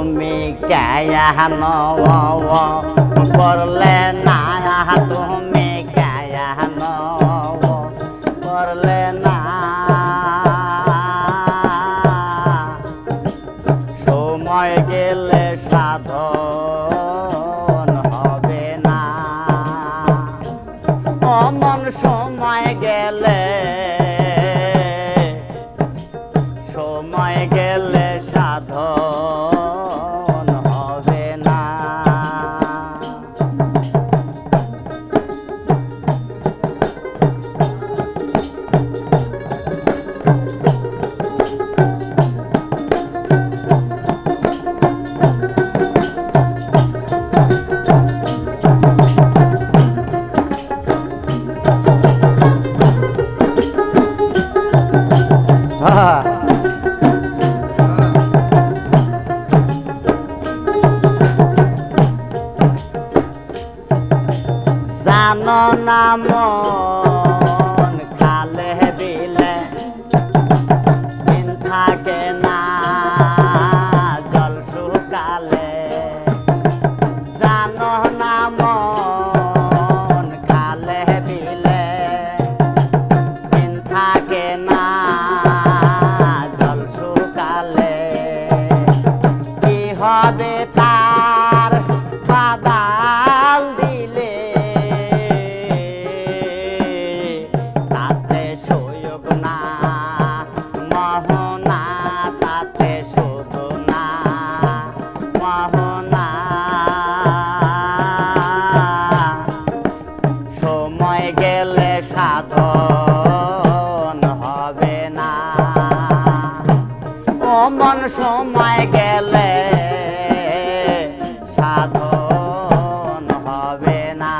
তুমি কেন করলে না, তুমি কেন করলে না, সময় গেলে সাধন হবে না। অমন সময় গেলে, সময় গেলে সাধন হবে না। জানো না মন খালে বিলে দিন থাকে না জল শুকালে, জানো না মন খালে বিলে দিন থাকে না জল শুকালে, কি হবে তার বাদাল দিলে, তাতে সুযোগ না মোহনা, তাতে শুধু না মোহনা। সময় গেলে সাধন হবে না, অমন সময় গেলে সাধন হবে না।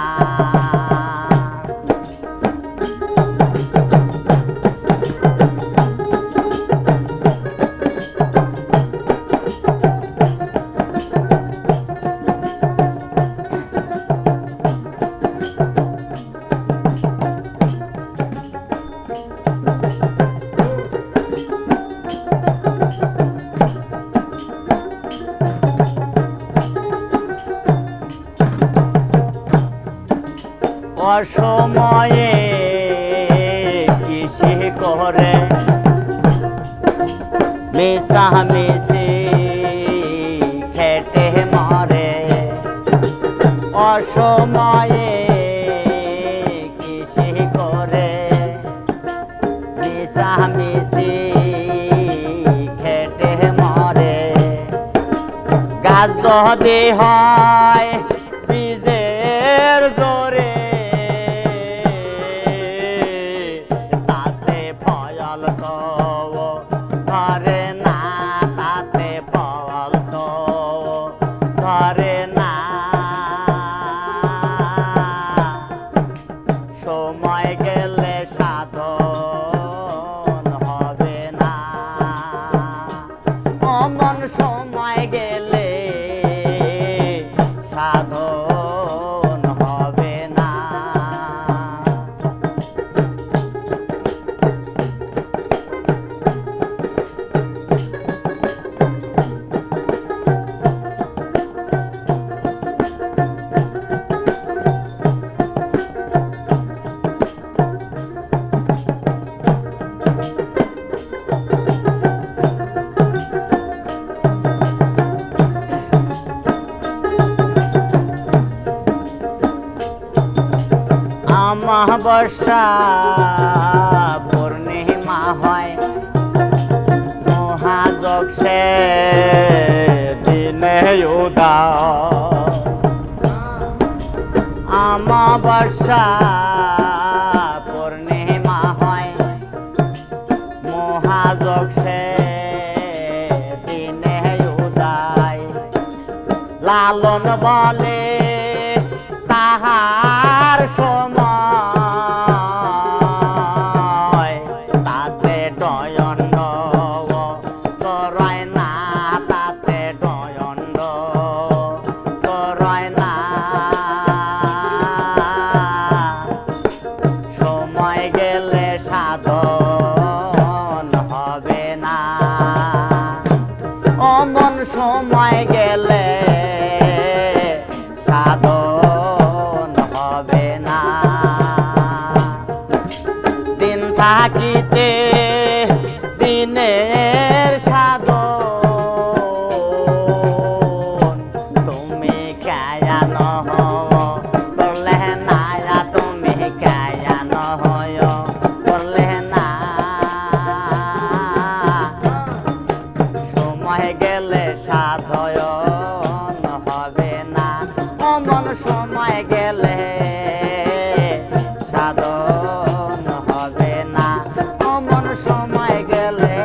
অসময়ে কৃষি করে মিশামিশি খেটে মরে, অসময়ে কৃষি করে মিশামিশি খেটে মরে, গাছ যদি হয় বীজের জোরে, তাতে ফল তো ধরে না, তাতে ফল তো ধরে না। সময় গেলে সাধন হবে না, অমন সময় গেলে সাধন হবে না। অমাবস্যা পূর্ণিমা হয় মহাযজ্ঞে দিনে উদয়, অমাবস্যা পূর্ণিমা হয় মহাযজ্ঞে দিনে উদয়, লালন বলে তাহার সময়, তাতে দয়ন্ড করায় না, তাতে দয়ন্ড করায় না। সময় গেলে সাধন হবে না, অমন সময় গেলে সাধন হবে না। দিন থাকিতে দিনের সাধন তুমি কেন করলে না, তুমি কেন করলে না। সময় গেলে সাধন হবে না, অমন সময় গেলে সাধন হবে না, অমন সময় গেলে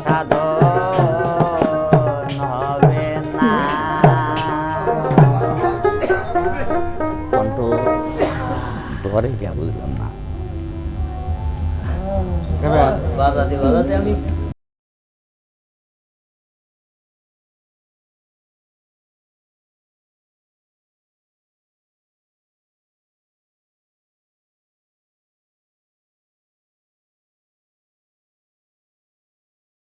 সাধন হবে না। কণ্ঠ ধরে কে বুঝলাম না। বাজাতে বাজাতে আমি